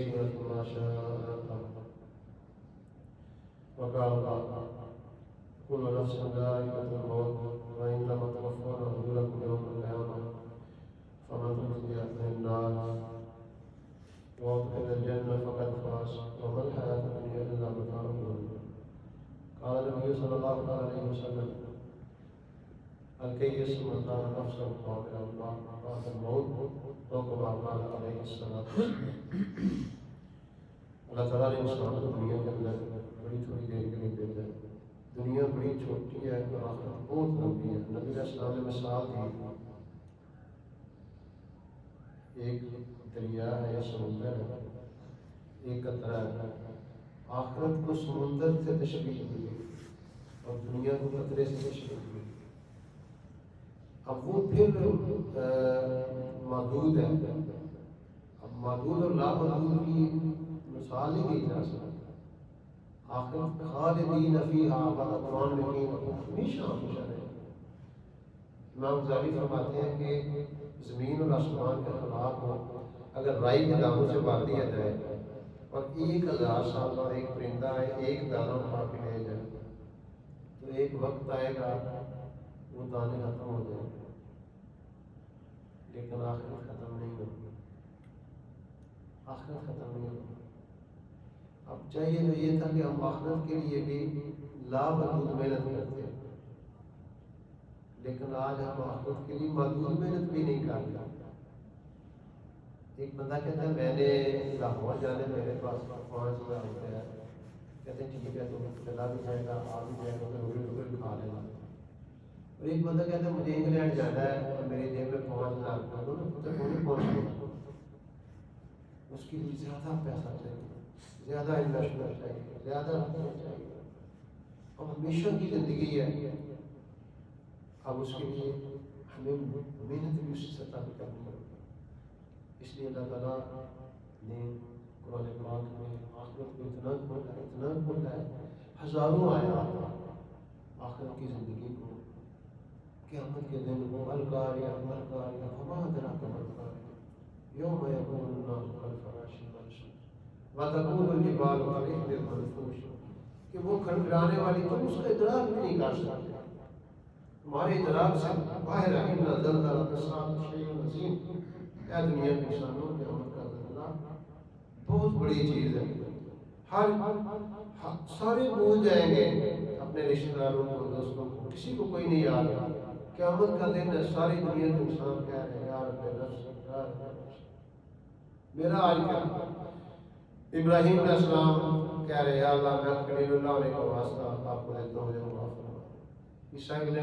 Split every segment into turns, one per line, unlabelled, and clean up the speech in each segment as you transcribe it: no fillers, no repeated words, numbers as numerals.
سورة ما شاء وقال الله كل نفس ذائقة الموت وإنما توفون أجوركم يوم القيامة فمن زحزح عن النار وأدخل الجنة فقد فاز وما الحياة الدنيا إلا متاع الغرور. قال النبي صلى الله عليه وسلم الكيس من كان نفسه قابل الله بعد الموت وكما قال عليه الصلاة والسلام. اللہ تعالیٰ نے انسان کو دنیا کے اندر بڑی تھوڑی دیر کے لیے دیتا ہے. دنیا بڑی چھوٹی ہے اور آخرت بہت لمبی ہے. نبی علیہ السلام نے مثال دی ایک دریا ہے یا سمندر ہے, ایک قطرہ ہے. آخرت کو سمندر سے تشبیہ دی اور دنیا کو قطرے سے تشبیہ دی. اب وہ پھر محدود ہے. اب محدود اور لامحدود کی مثال نہیں دی جا سکتی. آخرت خالدین فیہا ابدا, قرآن میں کہ ہمیشہ ہمیشہ رہے. امام غزالی فرماتے ہیں کہ زمین اور آسمان کے خلاف ہو اگر رائی کے دانوں سے بار دیا جائے اور 1000 سال اور ایک پرندہ ہے ایک دانہ اٹھا کے لے جائے تو ایک وقت آئے گا وہ دانے ختم ہو جائیں گے, لیکن آخرت ختم نہیں ہوگی. آخرت ختم نہیں ہوگی. اب چاہیے تو یہ تھا کہ ہم آخرت کے لیے بھی لامحدود محنت کرتے ہیں, لیکن آج ہم آخرت کے لیے محدود محنت بھی نہیں کرتے. ایک بندہ کہتا ہے میں نے لاہور جانے میرے پاس 5,000 روپے ہے. کہتے ہیں ٹھیک ہے تو چلا بھی جائے گا آ بھی جائے گا پھر روپے کھا لے گا. اور ایک بندہ کہتا ہے مجھے انگلینڈ جانا ہے اور میری جیب میں 5,000 روپے پہنچے. اس کے لیے زیادہ پیسہ چاہیے, زیادہ انویسٹمنٹ چاہیے, زیادہ رقم چاہیے. اب ہمیشہ کی زندگی ہے. اب اس کے لیے ہمیں محنت بھی اسی سطح پہ کرنی ہوگی. اس لیے اللہ تعالیٰ نے قرآن پاک میں آخرت کو اتنا کھولا ہے. ہزاروں آیات آخرت کی زندگی کو, قیامت کے دن وہ القاریہ القاریہ وما ادراک ما القاریہ یوم یکون الناس کالفراش المبثوث وتکون الجبال کالعہن المنفوش, کہ وہ کھنڈرانے والی تم اس کا ادراک بھی نہیں کر سکتے. تمہارے ادراک سے باہر ہے. ان زلزلۃ الساعۃ شیء عظیم. اے دنیا کے انسانوں, قیامت کا زلزلہ بہت بڑی چیز ہے. ہر سارے بھول جائیں گے اپنے رشتہ داروں کو, دوستوں کو, کسی کو کوئی نہیں یاد. قیامت کا دن ہے, ساری دنیا کے انسان کہہ رہے ہیں یا رب نفس یا رب نفس. میرا آج کیا ابراہیم علیہ السلام کہہ رہے ہیں اللہ میں کلیم اللہ علیہ کا واسطہ آپ کو دیتا ہوں, مجھے معاف فرما. عیسیٰ نے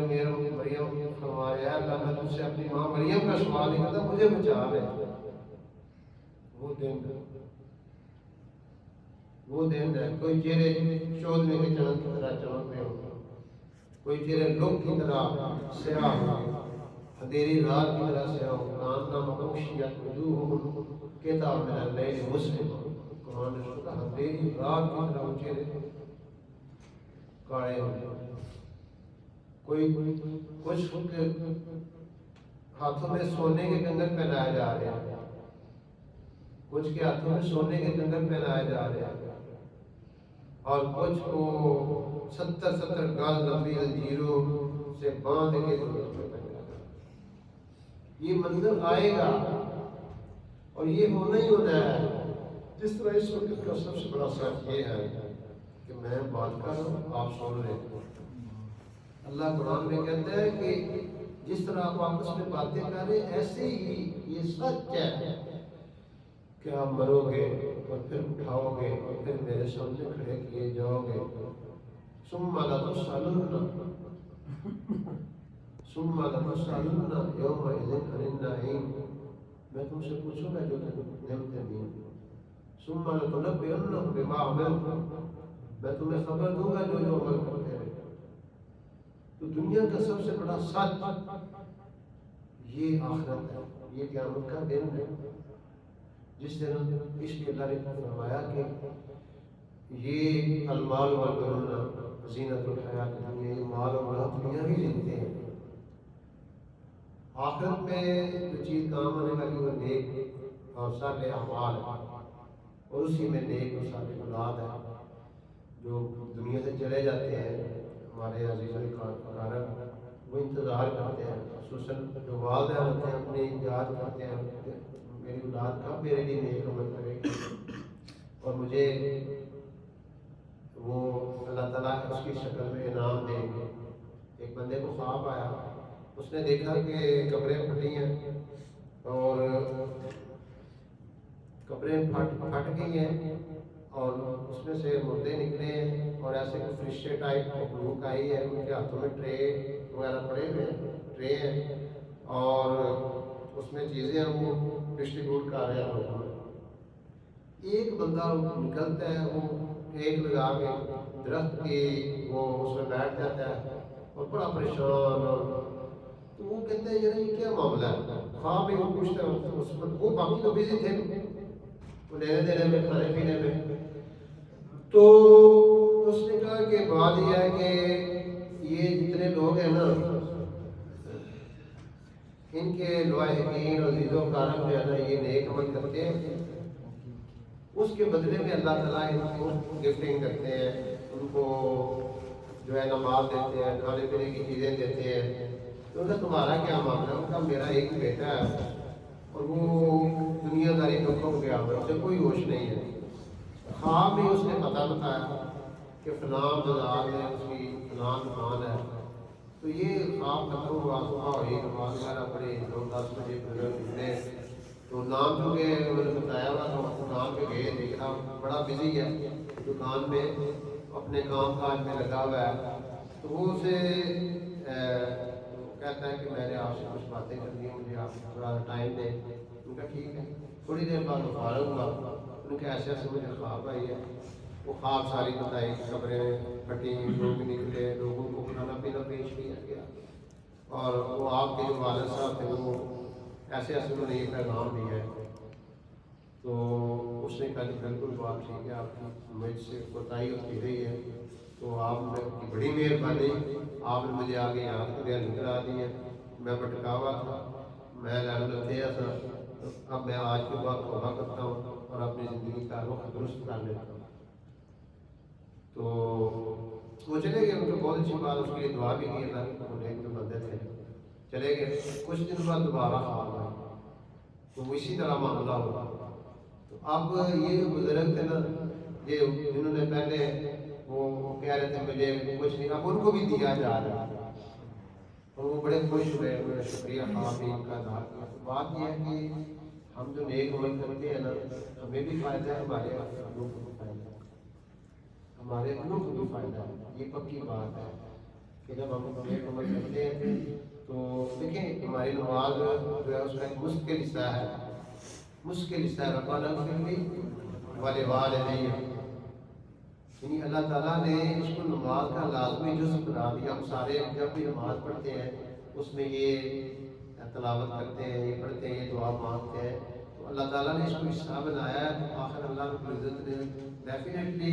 مریم فرمایا اللہ میں تجھ سے اپنی ماں مریم کا سوال نہیں کرتا, مجھے بچا لے. وہ دن ہے. کوئی چہرے چودھویں کے چاند کی طرح چمک رہے ہوں, کوئی چہرے لوگ کی طرح سیاہ ہو, اندھیری رات کی طرح سیاہ ہو. کاننا مغشیت وجوہہم کتاب من اللیل مسلم. قرآن نے کہا اندھیری رات کی طرح وہ چہرے کاڑے ہوں. کوئی کچھ ہاتھوں میں سونے کے کنگن پہنائے جا رہے ہیں, کچھ کے ہاتھوں میں سونے کے کنگن پہنائے جا رہے ہیں, اور کچھ کو 70 گز لمبی زنجیروں سے باندھ کے یہ منظر آئے گا. اور یہ ہونا ہی ہونا ہے. جس طرح اس وقت کا سب سے بڑا سچ یہ ہے کہ میں بات کر رہا ہوں, آپ سن رہے ہیں. اللہ قرآن میں کہتا ہے کہ جس طرح آپ آپس میں باتیں کر رہے ہیں ایسے ہی یہ سچ ہے کہ آپ مرو گے اور پھر اٹھاؤ گے اور پھر میرے سامنے کھڑے کیے جاؤ گے. ثم لتسألن یومئذ عن النعیم. میں تم سے پوچھوں گا جو نعمتیں دی. ثم لتنبئنہم بما عملتم. میں تمہیں خبر دوں گا جو عمل کرتے رہے. تو دنیا کا سب سے بڑا سچ یہ آخرت ہے, یہ قیامت کا دن ہے. جس دن اس لیے اللہ نے فرمایا کہ یہ المال والبنون زینت الحیات الدنیا, یہ مال اور اولاد دنیا ہی زینتیں ہیں. آخرت میں جو چیز کام آنے والی وہ نیک اور صالح اعمال ہے. اور اسی میں نیک اور صالح اولاد ہے جو دنیا سے چلے جاتے ہیں ہمارے عزیز اقارب، وہ انتظار کرتے ہیں، خصوصاً جو والدہ ہوتے ہیں اپنی یاد کرتے ہیں میری اولاد کب میرے لیے نیک عمل کرے گی اور مجھے وہ اللہ تعالیٰ اس کی شکل میں انعام دیں گے۔ ایک بندے کو خواب آیا، اس نے دیکھا کہ قبریں پھٹی ہیں اور قبریں پھٹ گئی ہیں اور اس میں سے مردے نکلے ہیں اور ایسے کوئی فرشتے ٹائپ مخلوق آئی ہے، ان کے ہاتھوں میں ٹرے وغیرہ پڑے ہوئے ہیں، ٹرے ہیں اور اس میں چیزیں وہ ڈسٹریبیوٹ کر رہے ہیں لوگوں میں۔ ایک بندہ نکلتا ہے، وہ ایک لگا کے درخت کی وہ اس میں بیٹھ جاتا ہے اور بڑا پریشان، اور تو وہ کہتے ہیں یار یہ کیا معاملہ ہے، خواب میں وہ پوچھتا ہے اس پر، وہ باقی تو بزی تھے وہ لینے دینے میں، کھانے پینے میں، تو اس نے کہا کہ بات یہ ہے کہ یہ جتنے لوگ ہیں نا ان کے لواحقین اور عزیز و اقارب جو ہے نا یہ نیک عمل کرتے ہیں، اس کے بدلے میں اللہ تعالیٰ ان کو گفٹنگ کرتے ہیں، ان کو جو ہے نماز دیتے ہیں، کھانے پینے کی چیزیں دیتے ہیں۔ تو تمہارا کیا معاملہ ہے؟ ان کا میرا ایک بیٹا ہے اور وہ دنیا داری میں کھو گیا، اسے کوئی ہوش نہیں ہے۔ خواب میں اس نے پتہ بتایا کہ فلاں بازار میں اس کی فلاں دکان ہے، تو یہ خواب ختم ہوا، صبح ہوئی، نماز وغیرہ پڑھی، 9-10 بجے نکلے، تو نام چونکہ انہوں نے بتایا ہوا تو دکان پہ گئے، دیکھا بڑا بزی ہے دکان میں، اپنے کام کاج میں لگا ہوا ہے، تو وہ اسے کہتا ہے کہ میں نے آپ سے کچھ باتیں کرنی ہیں، مجھے آپ تھوڑا ٹائم دیں۔ ان کا ٹھیک ہے۔ تھوڑی دیر بعد وہ فارغ ہوا، ان کے ایسے ایسے مجھے خواب آئی ہے، وہ خواب ساری بتائی، قبریں پھٹی، لوگ نکلے، لوگوں کو کھانا پینا پیش کیا گیا، اور وہ آپ کے جو والد صاحب تھے وہ ایسے ایسے انہوں نے یہ پیغام دیا ہے۔ تو اس نے کہا کہ بالکل بات ٹھیک ہے، آپ کی مجھ سے کوتاہی ہوتی رہی ہے، تو آپ نے کی بڑی مہربانی، آپ نے مجھے آگے یاد کر دیا کرا دی ہے، میں بھٹکا ہوا تھا، میں لیا تھا، اب میں آج کے بعد توبہ کرتا ہوں اور اپنی زندگی کا رخ درست کر لیتا ہوں۔ تو وہ چلے گئے، ان کو بہت اچھی بات، اس کے لیے دعا بھی کی اللہ کی، وہ نیک جو بندے تھے چلے گئے۔ کچھ دن بعد دوبارہ خواب آیا، تو وہ اسی طرح معاملہ ہوا۔ تو اب یہ بزرگ تھے نا، یہ جنہوں نے پہلے وہ کہہ رہے تھے مجھے کچھ نہیں، اب ان کو بھی دیا جا رہا ہے، اور وہ بڑے خوش ہوئے، انہوں نے شکریہ خوابین کا ادا کیا۔ تو بات یہ ہے کہ ہم جو نیک عمل کرتے ہیں نا، ہمیں بھی فائدہ ہے، ہمارے اپنوں کو بھی فائدہ ہے، ہمارے اپنوں کو بھی فائدہ ہے، یہ پکی بات ہے کہ جب ہم نیک عمل کرتے ہیں تو دیکھیں ہماری نماز جو ہے اس کا ایک مشکل حصہ ہے، مشکل حصہ ہے، ربنا اغفر لی ولوالدی، یعنی اللہ تعالیٰ نے اس کو نماز کا لازمی جزء بنا دیا۔ ہم سارے جب بھی نماز پڑھتے ہیں اس میں یہ تلاوت کرتے ہیں، یہ پڑھتے ہیں، یہ دعا مانگتے ہیں، تو اللہ تعالیٰ نے اس کو حصہ بنایا ہے، تو آخر اللہ رب العزت نے ڈیفینیٹلی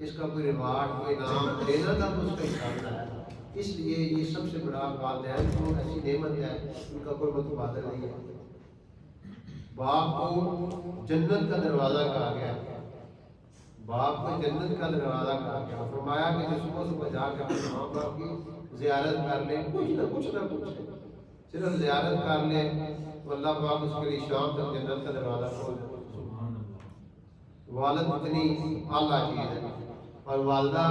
اس کا کوئی ریوارڈ، کوئی انعام دینا تھا تو اس کا حصہ بنایا ہے۔ اس لیے یہ سب سے بڑا والدین کو ایسی نعمت ہے، ان کا کوئی متبادل نہیں ہے۔ باپ کو جنت کا دروازہ کہا گیا، باپ کو جنت کا دروازہ کہا گیا، فرمایا کہ جو صبح صبح جا کے اپنے ماں باپ کی زیارت کر لے، کچھ نہ پوچھے، صرف زیارت کر لے تو اللہ پاک اس کے لیے شام تک جنت کا دروازہ کھول دیتا۔ والد اتنی اعلیٰ چیز ہے، اور والدہ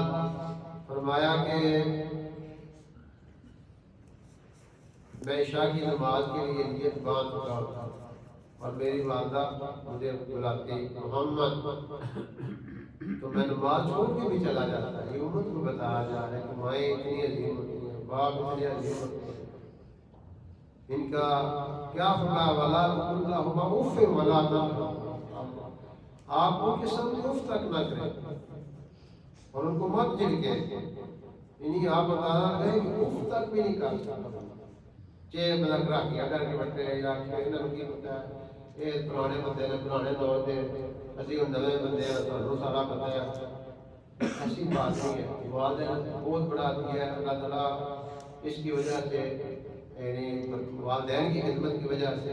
فرمایا کہ میں عشاء کی نماز کے لیے نیت باندھ چکا ہوتا اور میری والدہ مجھے بلاتی محمد، تو میں نماز چھوڑ کے بھی چلا جاتا ہے۔ یہ امت کو بتایا جا رہا ہے کہ مائیں اتنی عظیم ہوتی ہیں، باپ اتنی عظیم ہوتے ہیں، ان کا کیا فرمایا، ولا تقل لہما اف ولا تنہرہما، آپ ان کے سامنے اف تک نہ کریں اور ان کو مت جھڑکیں، یعنی آپ بتانا رہے کہ اف تک بھی نہیں کر سکتا، چے ملک راکیاں کر کے بیٹھے رہے، یا کہنا کی ہوتا ہے یہ پرانے بندے نے، پرانے دور دے اسی نویں بندے ہیں، سانوں سارا پتہ ہے، ایسی بات نہیں ہے۔ والدین بہت بڑا دیا ہے اللہ تعالیٰ، اس کی وجہ سے یعنی والدین کی خدمت کی وجہ سے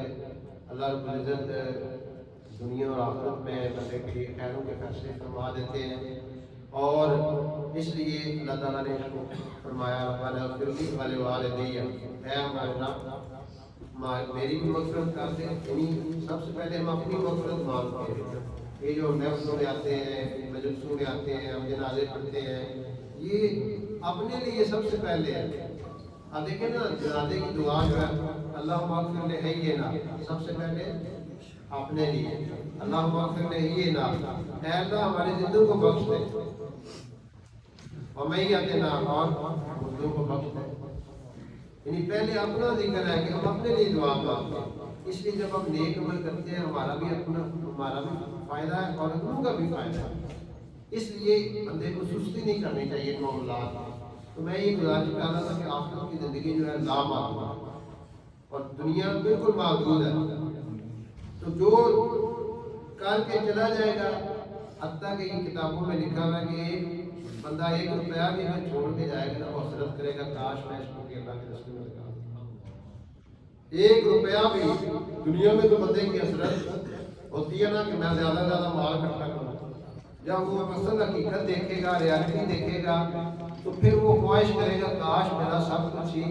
اللہ رب العزت دنیا اور آخرت میں بندے کے لیے خیروں کے فیصلے فرما دیتے ہیں، اور اس لیے اللہ تعالیٰ نے اس کو فرمایا ربنا اغفر لی ولوالدی، اے ہمارے رب میری بھی مغفرت کر دے۔ یعنی سب سے پہلے ہم اپنی مغفرت مانگتے ہیں۔ یہ جو محفلوں میں آتے ہیں، مجلسوں میں آتے ہیں، ہم جنازے پڑھتے ہیں، یہ اپنے لیے سب سے پہلے ہے۔ اب دیکھیں نا جنازے کی دعا جو ہے اللہم اغفر لحینا، سب سے پہلے اپنے لیے اللہم اغفر لحینا، اے اللہ ہمارے زندوں کو بخش دے، ومیتنا، اور مردوں کو بخش دے۔ یعنی پہلے اپنا ذکر ہے کہ ہم اپنے لیے دعا مانگتے ہیں۔ اس لیے جب ہم نیک عمل کرتے ہیں ہمارا بھی فائدہ ہے اور اپنوں کا بھی فائدہ ہے۔ اس لیے بندے کو سستی نہیں کرنی چاہیے معاملات میں۔ تو میں یہ گزارش کر رہا تھا کہ آخرت کی زندگی جو ہے لامحدود ہے اور دنیا بالکل محدود ہے۔ تو جو کر کے چلا جائے گا، حتیٰ کہ ان کتابوں میں لکھا ہوا ہے کہ ایک بندہ 1 روپیہ بھی اگر چھوڑ کے جائے گا وہ حسرت کرے گا کاش میں اس کو اللہ کے راستے میں لگا دوں۔ 1 روپیہ بھی دنیا میں تو بندے کی حسرت ہوتی ہے نا کہ میں زیادہ سے زیادہ مال اکٹھا کروں۔ جب وہ اصل حقیقت دیکھے گا، ریالٹی دیکھے گا، تو پھر وہ خواہش کرے گا کاش میرا سب کچھ ہی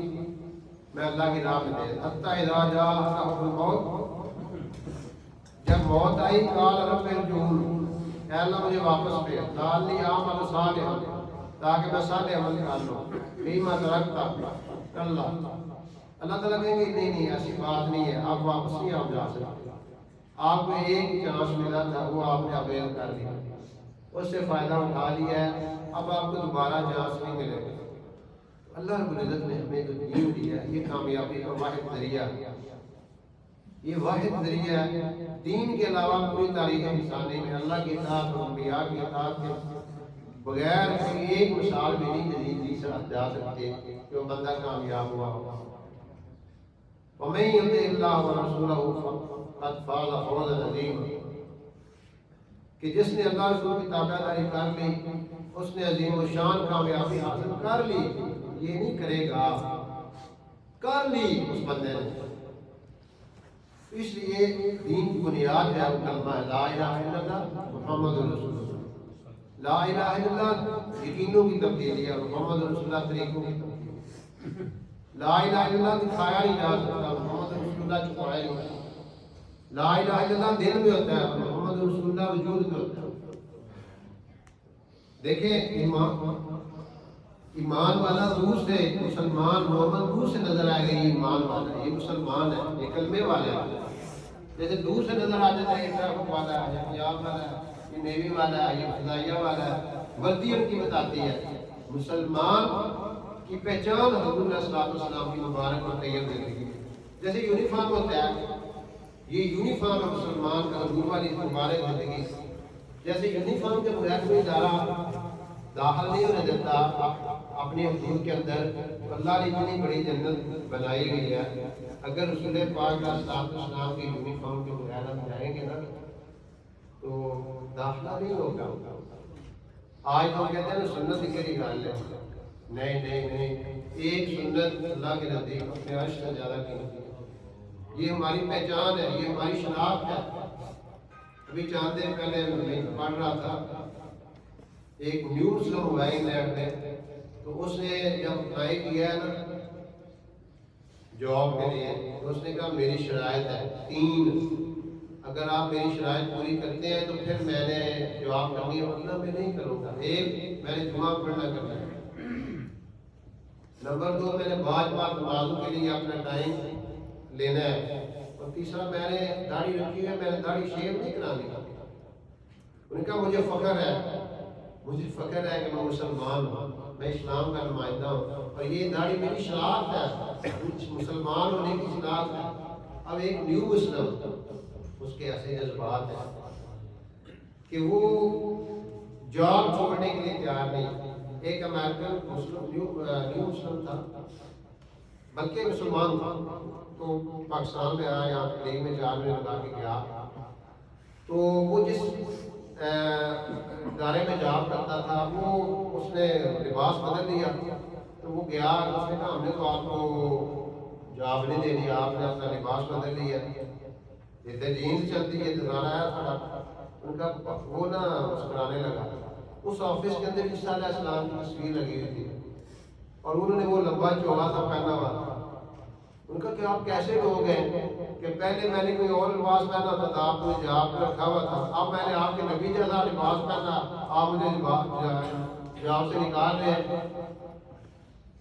میں اللہ کی راہ میں دے۔ حتیٰ اذا جاء احدهم الموت، جب موت آئی قال رب ارجعون، اے اللہ مجھے واپس بھیج، لعلی اعمل صالحا، تاکہ میں صالح عمل کر لوں، فیما ترکت کلا، اللہ تعالیٰ کہیں گے نہیں ایسی بات نہیں ہے، آپ واپس نہیں آپ جا سکتے، آپ کو ایک چانس ملا تھا وہ آپ نے اویل کر لیا، اس سے فائدہ اٹھا لیا ہے، اب آپ کو دوبارہ چانس نہیں ملے گا۔ اللہ رب العزت نے ہمیں جو دین دیا ہے یہ کامیابی کا واحد ذریعہ ہے، یہ واحد ذریعہ ہے۔ دین کے علاوہ پوری تاریخ انسانی میں اللہ کی اطاعت اور انبیاء کی اطاعت کے بغیر کوئی ایک مثال بھی نہیں دی جا سکتی کہ وہ بندہ کامیاب ہوا ہوگا۔ وَمَن يُطِعِ اللَّهَ وَرَسُولَهُ فَقَدْ فَازَ فَوْزًا عَظِيمًا، کہ جس نے اللہ رسول کی تابعداری کر لی اس نے عظیم الشان کامیابی حاصل کر لی۔ یہ نہیں کرے گا، کر لی اس بندے نے۔ اس لیے دین کی بنیاد ہے وہ کلمہ لا الہ الا اللہ محمد رسول اللہ۔ لا الہ الا اللہ یقینوں کی تبدیلی ہے، محمد رسول اللہ طریقوں کی تبدیلی۔ لا الہ الا اللہ دکھایا نہیں جا سکتا، محمد رسول اللہ چھپایا نہیں جا سکتا۔ لا الہ الا اللہ دل میں ہوتا ہے، محمد رسول اللہ وجود میں ہوتا ہے۔ دیکھیں ایمان والا روح سے، مسلمان محمد روح سے نظر آئے گا، یہ ایمان والا ہے، یہ مسلمان ہے، یہ کلمے والا ہے۔ جیسے دور سے نظر آ جاتا ہے یہ ٹریفک والا ہے، یہ پنجاب والا ہے، یہ نیوی والا ہے، یہ فضائیہ والا ہے، وردی ان کی بتاتی ہے۔ مسلمان کی پہچان حضور علیہ السلام کی مبارک اور طیب زندگی، جیسے یونیفارم ہوتا ہے، یہ یونیفارم ہے مسلمان کا حضور والی مبارک زندگی۔ جیسے یونیفارم کے بغیر کوئی ادارہ داخل نہیں ہونے دیتا اپنے حضور کے اندر، اللہ نے اتنی بڑی جنت بنائی گئی ہے، اگر رسول پاک علیہ السلام کی یونیفارم کے بغیر ہم جائیں گے نا تو داخلہ نہیں ہوگا۔ آج تو کہتے ہیں سنت کی گل ہے، نہیں ایک سنت اللہ کے نزدیک اپنے عرش سے زیادہ قیمتی ہے۔ یہ ہماری پہچان ہے، یہ ہماری شناخت ہے۔ ابھی چند دن پہلے میں پڑھ رہا تھا ایک نیو مسلم ہوا انگلینڈ میں، تو اس نے جب اپلائی کیا ہے نا جاب کے لیے، تو اس نے کہا میری شرائط ہے 3، اگر آپ میری شرائط پوری کرتے ہیں تو پھر میں نے جاب کرنی ہے، ورنہ میں نہیں کروں گا۔ 1 میں نے جمعہ پڑھنا کرنا ہے، نمبر 2 میں نے بعض نمازوں کے لیے اپنا ٹائم لینا ہے، اور تیسرا میں نے داڑھی رکھی ہے، میں نے داڑھی شیو نہیں کرانی۔ انہوں نے کہا مجھے فخر ہے کہ میں مسلمان ہوں، میں اسلام کا نمائندہ ہوں، اور یہ داڑھی میری شناخت ہے، مسلمان ہونے کی شناخت ہے۔ اب ایک نیو مسلم اس کے ایسے جذبات ہیں کہ وہ جاب چھوڑنے کے لیے تیار نہیں۔ ایک امریکن مسلم نیو مسلم تھا، بلکہ مسلمان تھا، تو پاکستان میں آیا، یہاں تقریب میں 4 مہینے لگا کے گیا، تو وہ جس ادارے میں جاب کرتا تھا وہ اس نے لباس بدل لیا، تو وہ گیا، اس نے کہا ہم نے تو آپ کو جاب نہیں دے دی، آپ نے اپنا لباس بدل لیا۔ ادھر جینس چلتی ہے دھانا ہے کھڑا، ان کا وہ نا مسکرانے لگا۔ اس آفس کے اندر عیسیٰ علیہ السلام کی تصویر لگی ہوئی تھی اور انہوں نے وہ لمبا چوڑا سا پہنا ہوا تھا۔ ان کا کہ آپ کیسے لوگ ہیں کہ پہلے میں نے کوئی اور لباس پہنا تھا تو آپ نے جاب پہ رکھا ہوا تھا، اب میں نے آپ کے نبی جیسا لباس پہنا، آپ مجھے جاب سے نکال رہے ہیں۔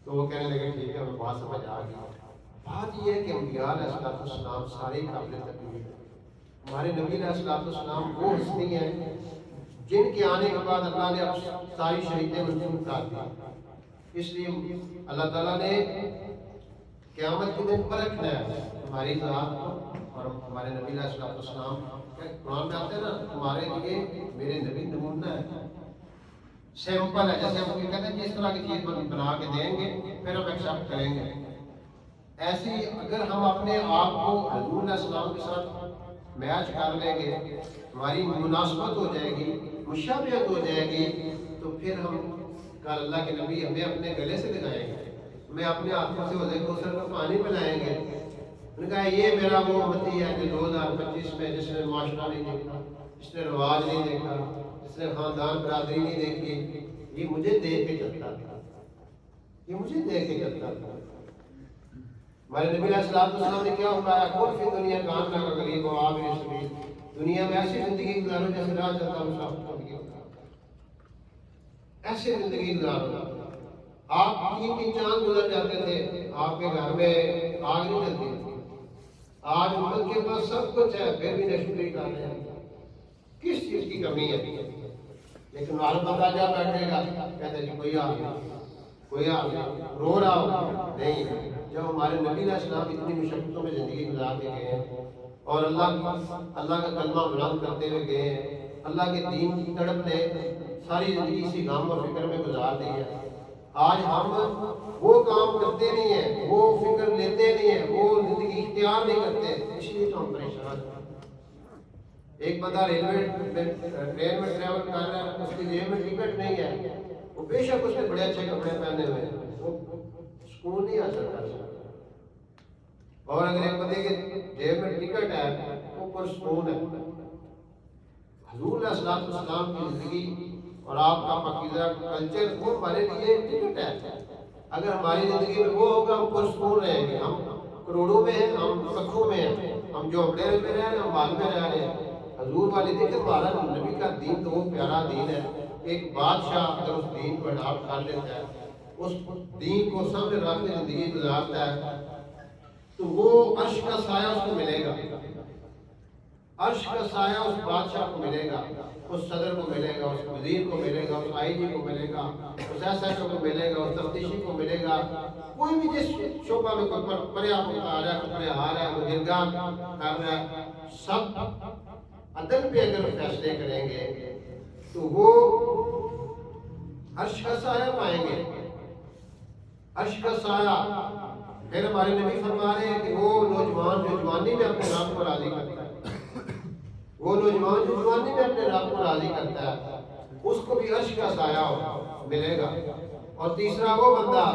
تو وہ کہنے لگے ٹھیک ہے، میں بات سمجھ آ گئی۔ بات یہ ہے کہ انبیاء علیہ السلام سارے قابل تقلید ہیں۔ ہمارے نبی علیہ السلام وہ ہستی ہیں جن کے آنے کے بعد اللہ نے اب ساری شریعتیں منسوخ کر دی۔ اس لیے اللہ تعالیٰ نے قیامت کے دن پرکھنا ہے ہماری ذات اور ہمارے نبی علیہ السلام۔ قرآن میں آتے ہیں نا، تمہارے لیے میرے نبی نمونہ ہے، سیمپل ہے، جیسے ہم کہتے ہیں جس طرح کی چیز بنا کے دیں گے پھر ہم ایکسیپٹ کریں گے۔ ایسے ہی اگر ہم اپنے آپ کو حضور علیہ السلام کے ساتھ میچ کر لیں گے، ہماری مناسبت ہو جائے گی، مشابہت ہو جائے گی، تو پھر ہم کل اللہ کے نبی ہمیں اپنے گلے سے لگائیں گے، ہمیں اپنے ہاتھوں سے حوض کوثر کا پانی پلائیں گے۔ انہوں نے کہا یہ میرا وہ امتی ہے جو 2025 میں جس نے معاشرہ نہیں دیکھا، جس نے رواج نہیں دیکھا، جس نے خاندان برادری نہیں دیکھی، یہ مجھے دیکھ کے چلتا تھا، یہ مجھے دیکھ کے چلتا تھا۔ ہمارے نبی علیہ السلام نے کیا فرمایا، کل فی دنیا کان کا غریب و عابر سبیل، دنیا میں ایسی زندگی گزارو جیسے راہ چلتا مسافر زندگی گزارو، ایسی زندگی گزارو۔ آپ 3 چاند گزر جاتے تھے، آپ کے گھر میں آگ نہیں جلتی تھی، آج امت کے پاس سب کچھ ہے پھر بھی ناشکری کر رہے ہیں، کس چیز کی کمی ہے؟ لیکن ہر بندہ جا بیٹھے گا کہتے ہیں جی کوئی حال نہیں، کوئی حال نہیں، رو رہا ہو نہیں۔ جب ہمارے نبی علیہ السلام اتنی مشقتوں میں زندگی گزار کے گئے ہیں اور اللہ کا کلمہ بلند کرتے ہوئے گئے ہیں، اللہ کے دین کی تڑپ نے ساری زندگی اسی غم اور فکر میں گزار دی ہے۔ آج ہم وہ کام کرتے نہیں ہیں، وہ فکر لیتے نہیں ہیں، وہ زندگی اختیار نہیں کرتے، اس لیے تو ہم پریشان ہیں۔ ایک بندہ ٹرین میں ٹریول کر رہا ہے، اس کی جیب میں ٹکٹ نہیں ہے، وہ بے شک اس نے بڑے اچھے کپڑے پہنے ہوئے ہیں، وہ سکون نہیں حاصل کر سکتا۔ اور اگر ایک بندے کے جیب میں ٹکٹ ہے وہ پرسکون ہے۔ حضور علیہ السلام کی زندگی اور آپ کا پاکیزہ کلچر وہ ہمارے لیے ٹکٹ ہے۔ اگر ہماری زندگی میں وہ ہوگا ہم پرسکون رہیں گے۔ ہم کروڑوں میں ہیں، ہم لکھوں میں ہیں، ہم جھونپڑے میں رہ رہے ہیں، ہم مال میں رہ رہے ہیں۔ حضور والی دیکھیں ہمارا نبی کا دین تو وہ پیارا دین ہے، ایک بادشاہ اگر اس دین کو اڈاپٹ کر لیتا ہے، اس دین کو سامنے رکھ کے زندگی گزارتا ہے، تو وہ عرش کا سایہ اس کو ملے گا، عرش کا سایہ اس بادشاہ کو ملے گا، اس صدر کو ملے گا، اس وزیر کو ملے گا، اس آئی جی کو ملے گا، اس ایس ایچ او کو ملے گا، اس تفتیشی کو ملے گا۔ کوئی بھی جس شعبہ میں کوئی پریا پکا رہا ہے، کوئی ہار ہے، کوئی گرگاہ کر رہا ہے، سب عدل پہ اگر فیصلے کریں گے تو وہ عرش کا سایہ پائیں گے، عرش کا سایہ۔ پھر ہمارے نبی فرما رہے ہیں کہ وہ نوجوان جو جوانی میں اپنے رب کو راضی کرتا ہے، وہ نوجوان جو جوانی میں اپنے رب کو راضی کرتا ہے، اس کو بھی عرش کا سایہ ملے گا۔ اور تیسرا وہ بندہ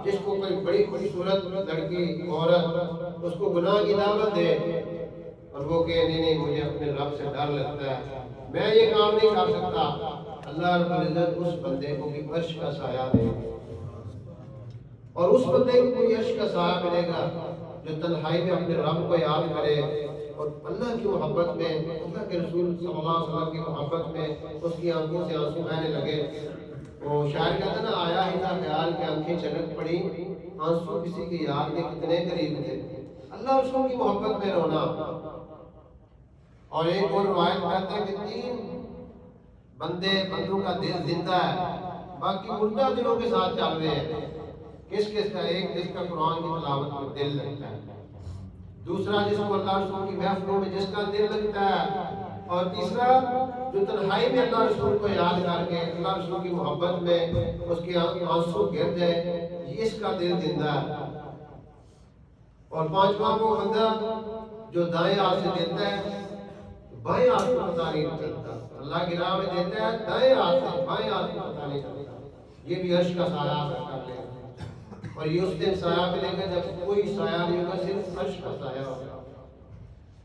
جس کو کوئی بڑی خوبصورت لڑکی عورت اس کو گناہ کی دعوت دے اور وہ کہے نہیں مجھے اپنے رب سے ڈر لگتا ہے، میں یہ کام نہیں کر سکتا، اللہ رب العزت اس بندے کو بھی عرش کا سایہ دے گا۔ اور اس بندے کو کوئی عرش کا سایہ ملے گا جو تنہائی میں اپنے رب کو یاد کرے اور اللہ کی محبت میں، اللہ کے رسول صلی اللہ علیہ وسلم کی محبت میں اس کی آنکھوں سے آنسو بہنے لگے۔ وہ شاعر کہتا ہے نا، آیا ہی تھا خیال کہ آنکھیں چلک پڑی، آنسو کسی کی یاد کے کتنے قریب تھے۔ اللہ رسول کی محبت میں رونا۔ اور ایک اور روایت کہتا ہے کہ 3 بندوں کا دل زندہ ہے، باقی مردہ دلوں کے ساتھ چل رہے ہیں۔ کس کا؟ ایک جس کا قرآن کی تلاوت میں دل لگتا ہے، دوسرا جس کو اللہ رسول کی محفلوں میں جس کا دل لگتا ہے، اور تیسرا جو تنہائی میں اللہ رسول کو یاد کر کے اللہ رسول کی محبت میں اس کے آنسو گر جائے، یہ اس کا دل زندہ ہے۔ اور 5واں وہ بندہ جو دائیں ہاتھ سے دیتا ہے بائیں ہاتھ کو پتہ نہیں چلتا، اللہ کی راہ میں دیتا ہے دائیں ہاتھ سے، بائیں ہاتھ کو پتہ نہیں چلتا، یہ بھی عرش کا سایہ حاصل کر لے گا۔ اور یہ اس دن سایہ ملے گا جب کوئی سایہ نہیں ہوگا، صرف عرش کا سایہ ہوگا۔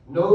9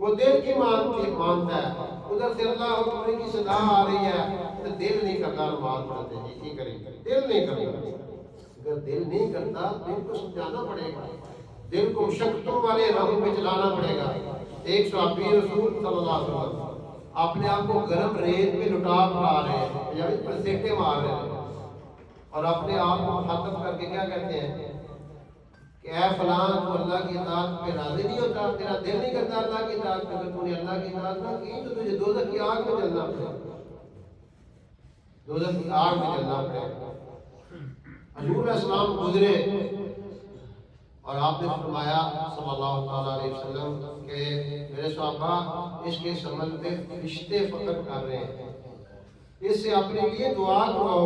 وہ دل کی مانتا ہے، ادھر سے اللہ اکبر کی صدا آ رہی ہے تو دل نہیں کرتا نماز پڑھتے جی کی کریں، دل نہیں کرتا۔ اگر دل نہیں کرتا دل کو سمجھانا پڑے گا، دل کو مشقتوں والے راہوں پہ چلانا پڑے گا۔ ایک صحابی رسول صلی اللہ علیہ وسلم اپنے آپ کو گرم ریت پہ لٹا پڑا رہے ہیں، یعنی پرسیٹے مار رہے ہیں، اور اپنے آپ کو مخاطب کر کے کیا کہتے ہیں کہ اے فلان تو اللہ کی اطاعت پہ راضی نہیں ہوتا، تیرا دل نہیں کرتا اللہ کی اطاعت پہ، اگر تو نے اللہ کی اطاعت نہ کی تو تجھے دوزخ کی آگ میں جلنا پڑے گا، دوزخ کی آگ میں جلنا پڑے گا۔ حضور علیہ السلام گزرے اور آپ نے فرمایا صلی اللہ تعالیٰ علیہ وسلم کہ میرے صحابہ اس کے سمجھ پہ رشتے فقط کر رہے ہیں، اس سے اپنے لیے دعا کرو۔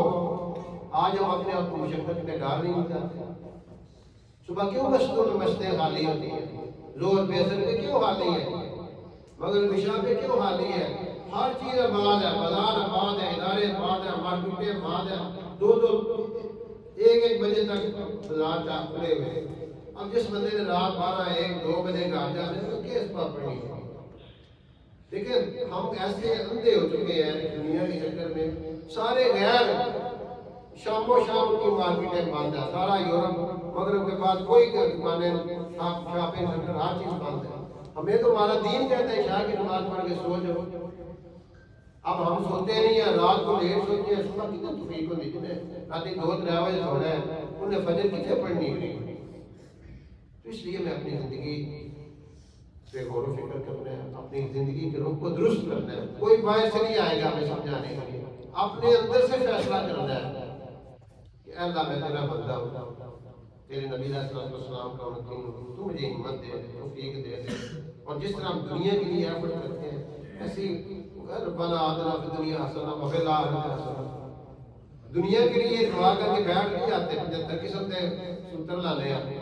آج ہم اپنے آپ کو مشقت میں ڈال نہیں چاہتے۔ صبح کیوں مسجدوں میں مشقیں خالی ہوتی ہیں، زور بیسر پہ کیوں خالی ہے، مگر عشاء پہ کیوں خالی ہے؟ ہر چیز آباد ہے، بازار آباد ہے، ادارے آباد ہے، مارکیٹیں آباد ہے، دو ایک بجے تک بازار کھلے ہوئے ہیں۔ اب جس بندے نے رات 12 1 2 بجے گھر جانے تو کیس پڑنی ہے؟ لیکن ہم ایسے اندھے ہو چکے ہیں دنیا کے چکر میں، سارے غیر شام و شام کی مارکیٹیں بند ہے، سارا یورپ مغرب کے بعد کوئی دکانیں شاپنگ سینٹر ہر چیز بند ہے۔ ہمیں تو ہمارا دین کہتا ہے عشاء کی نماز پڑھ کے سو جاؤ، اب ہم سوتے نہیں ہیں، رات کو لیٹ سوتے ہیں، صبح کتنے توفیق ہوتی جنہیں رات 2-3 بجے سونا ہے، انہیں فجر کتنے پڑھنی ہے۔ تو اس لیے میں اپنی زندگی پہ غور و فکر کرنا ہے، اپنی زندگی کے رخ کو درست کرنا ہے۔ کوئی باہر سے نہیں آئے گا ہمیں سمجھانے کے لیے، اپنے اندر سے فیصلہ کرنا ہے کہ اے اللہ میں تیرا بندہ ہوں، تیرے نبی علیہ السلام کا امتی ہوں، تو مجھے ہمت دے، توفیق دے دے۔ اور جس طرح ہم دنیا کے لیے ایفرٹ کرتے ہیں، ایسی ربنا آتنا فی الدنیا حسنہ وفی الآخرۃ حسنہ، دنیا کے لیے دعا کر کے بیٹھ نہیں جاتے 75 قسم سے سوتر لا لے آتے،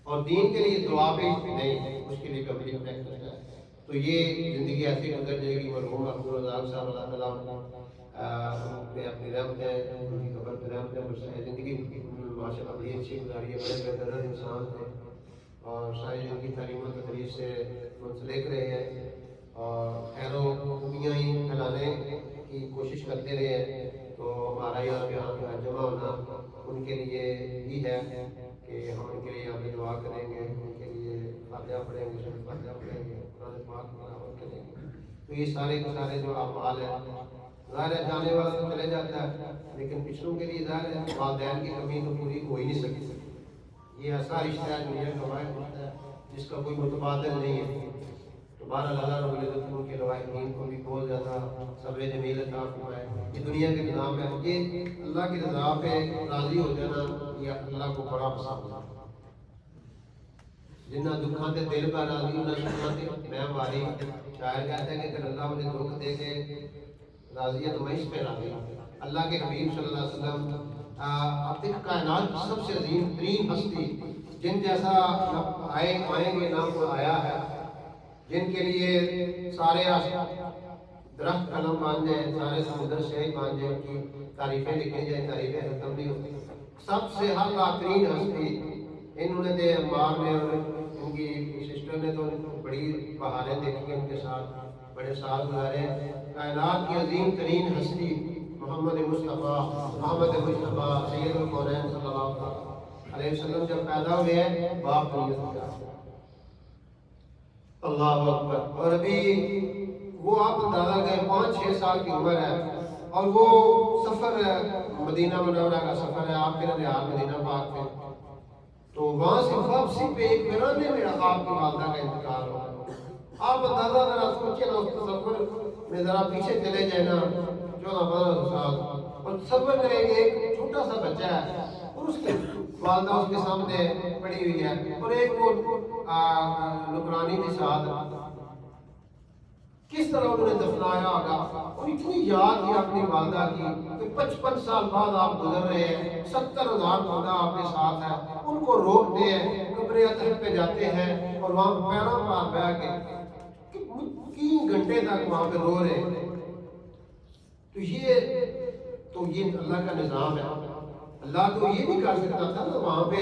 اور دین کے لیے دعا بھی نہیں، اس کے لیے کبھی پریکٹس ہے۔ تو یہ زندگی ایسی گزر جائے گی۔ مرحوم عبدالرزاق صاحب اللہ تعالیٰ نے اپنی رحمتیں ان کی قبر پہ رحمتیں برسائے، زندگی ماشاء اللہ بڑی اچھی گزاری ہے، بڑے بہتر انسان تھے اور ساری زندگی تعلیم و تدریس سے منسلک رہے ہیں اور خیر و خوبیاں ہی پھیلانے کی کوشش کرتے رہے ہیں۔ تو ہمارا یہاں جمع ہونا ان کے لیے ہی ہے کہ ہم ان کے لیے یہاں پہ دعا کریں گے، ان کے لیے فاتحہ پڑھیں گے، فاتحہ پڑھیں گے، قرآن پاک تلاوت کریں گے۔ تو یہ سارے کے سارے جو اعمال ہیں، ظاہر ہے جانے والا تو چلے جاتا ہے، لیکن پچھلوں کے لیے ظاہر ہے والدین کی کمی تو پوری ہو ہی نہیں سکتی۔ یہ ایسا رشتہ ہے دنیا کا واحد رشتہ ہے جس کا کوئی متبادل نہیں ہے۔ تو بہرحال اللہ رب العزت ان کے روایتین کو بھی بہت زیادہ صبر جمیل عطا فرمائے۔ یہ دنیا کے نظام ہے، یہ اللہ کی رضا پہ راضی ہو جانا یہ اللہ کو بڑا پسند ہے۔ جنہ دکھاں تے دل کا راضی انہاں سکھاں تے میں واری۔ شاعر کہتا ہے کہ اگر اللہ مجھے دکھ دے کے راضی ہے تو میں اس پہ راضی ہوں۔ اللہ کے حبیب صلی اللہ علیہ وسلم اب تک کائنات کی سب سے عظیم ترین ہستی، جن جیسا آئیں گے نام کو آیا ہے، جن کے لیے سارے درخت قلم مان جائیں، سارے سمندر شہید مان جائیں، ان کی تعریفیں لکھی جائیں، تعریفیں ختم نہیں ہوتی۔ سب سے حق ترین ہستی انہوں نے دے عمار نے اور ان کی سسٹر نے تو بڑی بہاریں دیکھی ان کے ساتھ، بڑے سال گزارے۔ کائنات کی عظیم ترین ہستی محمد مصطفیٰ سید القونین صلی اللہ علیہ وسلم جب پیدا ہوئے ہیں باپ دنیا سے، اللہ اکبر، اور ابھی وہ آپ اندازہ گئے 5-6 سال کی عمر ہے، اور وہ سفر مدینہ منورہ کا سفر ہے، آپ کے ننیال مدینہ پاک میں، تو وہاں سے واپسی پہ ایک ویرانے میں آپ کی والدہ کا انتقال ہوا۔ آپ اندازہ ذرا سوچیں نا، اس سفر میں ذرا پیچھے چلے جائیں نا 14-15 سال، اور سفر میں ایک چھوٹا سا بچہ ہے اور اس کی والدہ اس کے سامنے پڑی ہوئی ہے، اور ایک وہ نکرانی کے ساتھ کس طرح انہوں نے دفنایا ہوگا، اور اتنی یاد ہے اپنی والدہ کی کہ 55 سال بعد آپ گزر رہے ہیں، 70,000 بندہ آپ کے ساتھ ہے، ان کو روکتے ہیں، قبر اطہر پہ جاتے ہیں اور وہاں پیروں پر بیٹھ کے 3 گھنٹے تک وہاں پہ رو رہے ہیں۔ تو یہ اللہ کا نظام ہے۔ اللہ تو یہ بھی کر سکتا تھا نا، وہاں پہ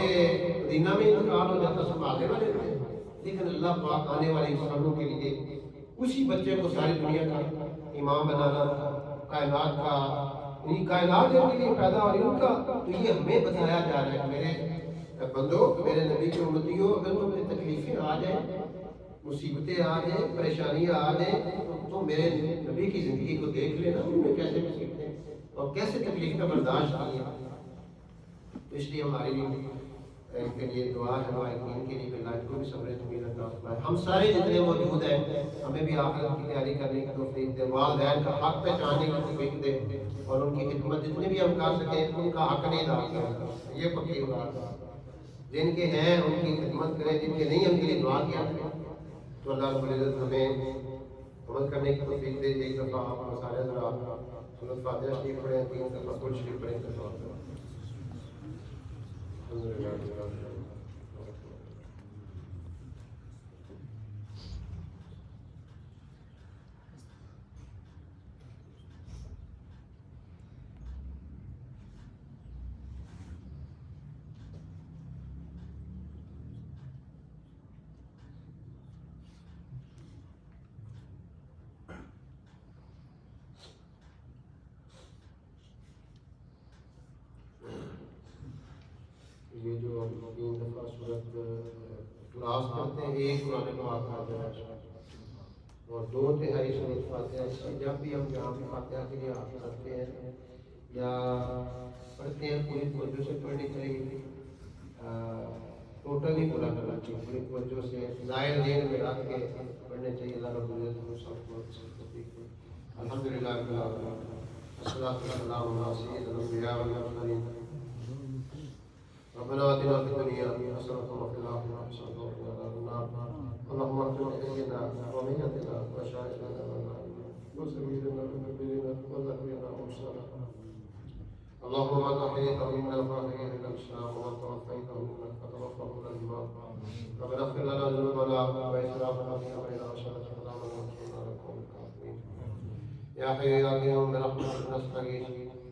مدینہ میں انتقال ہو جاتا، سنبھالنے والے تھے، لیکن اللہ پاک آنے والے انسانوں کے لیے اسی بچے کو ساری دنیا کا امام بنانا تھا، کائنات کا، یعنی کائنات جب کے لیے پیدا ہو رہی ان کا، تو یہ ہمیں بتایا جا رہا ہے میرے بندو، میرے نبی کی امتیوں، اگر تمہیں تکلیفیں آ جائیں، مصیبتیں آ جائیں، پریشانیاں آ جائیں، تو میرے نبی کی زندگی کو دیکھ لینا، ان میں کیسے مصیبتیں اور کیسے تکلیفیں برداشت کی ہیں۔ تو اس لیے ہمارے لیے ان کے لیے دعا ہے، ان کے لیے بھی اللہ کو بھی صبر جمیل عطا فرمائے۔ ہم سارے جتنے موجود ہیں، ہمیں بھی آخرت کی تیاری کرنے کی توفیق دے، والدین کا حق پہچاننے کی توفیق دے، اور ان کی خدمت جتنے بھی ہم کر سکیں ان کا حق نہیں ادا کیا، یہ پکی بات ہے۔ جن کے ہیں ان کی خدمت کریں، جن کے نہیں ان کے لیے دعا کیا کریں۔ تو اللہ رب العزت ہمیں عمل کرنے کی توفیق دے۔ ایک دفعہ آپ سارے حضرات سورۃ فاتحہ شریف پڑھیں، 3 دفعہ کل شریف پڑھیں، یہ جو 3 دفعہ سورۃ اخلاص پڑھتے ہیں، ایک قرآن پاک حاضر ہے اور 2/3 سورۃ فاتحہ۔ جب بھی ہم جہاں بھی فاتحہ کے لیے حاضر کرتے ہیں یا پڑھتے ہیں، پوری توجہ سے پڑھنی چاہیے، ٹوٹل نہیں پورا کرنا چاہیے، پوری توجہ سے ظاہر ذہن میں رکھ کے پڑھنے چاہیے۔ اللہ رب العزت ہم سب کو توفیق دے۔ الحمدللہ رب العالمین، والصلاۃ والسلام علی سید الانبیاء والمرسلین، ربنا آتنا فی الدنیا حسنۃ وفی الآخرۃ حسنۃ وقنا عذاب النار۔ اللهم اغفر لحينا وميتنا وشاهدنا وسيدنا ونبينا وذكرنا ومرسلنا، اللهم من أحييته منا فأحيه إلى الإسلام، ومن توفيته منا فتوفه إلى الإيمان، ربنا اغفر لنا ذنوبنا وإسرافنا في أمرنا وثبت أقدامنا وانصرنا على القوم الكافرين، یا حی یا قیوم برحمتک نستغیث۔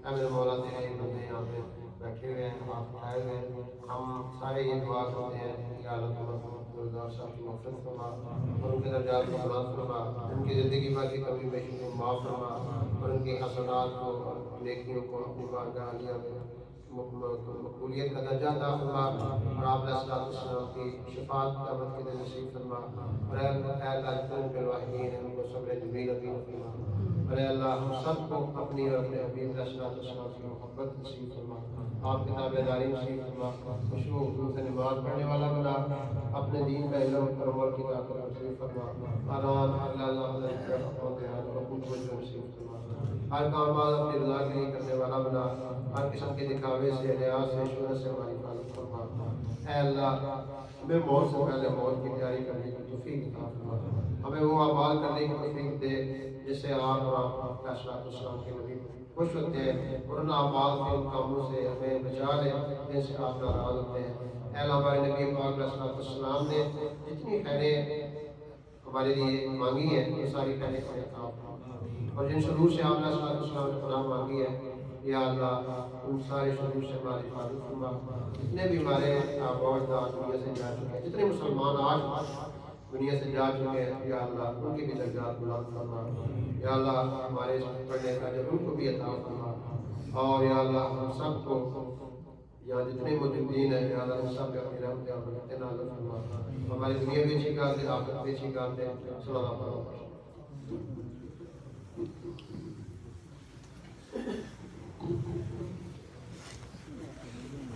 اے میرے مولا، تیرے بندے یہاں پہ بیٹھے ہوئے ہیں، ہاتھ اٹھائے ہوئے ہیں، ہم سارے یہ دعا کرتے ہیں کہ اللہ تعالیٰ گلزار صاحب کی مغفرت فرما اور ان کے درجات کو بلند فرما، ان کی زندگی بھر کی کمی بیشی کو معاف فرما اور ان کی حسنات کو اور نیکیوں کو اپنی بارگاہ عالیہ میں مقبولیت کا درجہ عطا فرما، اور آپ علیہ السلام کی شفاعت قیامت کے دن نصیب فرما، اور اے اللہ جتنے بھی الواحدین ہیں ان کو صبر جمیل عطا فرما، اور اے اللہ ہم سب کو اپنی اور اپنے حبیب علیہ السلام کی محبت نصیب فرما، آپ کی تابعداری نصیب فرما، خشوع و خضوع سے نماز پڑھنے والا بنا، اپنے دین کا علم اور عمل کی طاقت نصیب فرما، آرام اللہ نصیب فرما، ہر کام بعد اپنی رضا کے لیے کرنے والا بنا، ہر قسم کے دکھاوے سے، ریاض سے، شہرت سے ہماری حفاظت فرما۔ اے اللہ ہمیں موت سے پہلے موت کی تیاری کرنے کی توفیق عطا فرما، ہمیں وہ اعمال کرنے کی توفیق دے جس سے آپ اور آپ کا السلام کے نبی خوش ہوتے ہیں، اور ان اعمال سے، ان کاموں سے ہمیں بچا لے جن سے آپ ناراض ہوتے ہیں۔ اے اللہ ہمارے نبی پاک علیہ السلام نے جتنی خیریں ہمارے لیے مانگی ہے وہ ساری خیریں ہمیں عطا فرما، اور جن شرور سے آپ علیہ السلام نے پناہ مانگی ہے یا اللہ ان سارے شرور سے ہماری حفاظت فرما۔ جتنے بھی ہمارے آباء و اجداد دنیا سے جا چکے ہیں، جتنے مسلمان آج دنیا سے جا چکے ہیں، یا اللہ ان کے بھی درجات بلند فرما، یا اللہ ہمارے اس پڑھنے کا جب ان کو بھی عطا فرما، اور یا اللہ ہم سب کو یا جتنے موجودین ہیں، یا اللہ ہم سب اپنی رحمت اور برکت نازل فرما، ہماری دنیا بھی اچھی کار دے، آخرت بھی اچھی کار دے۔ صلی اللہ علیہ وسلم۔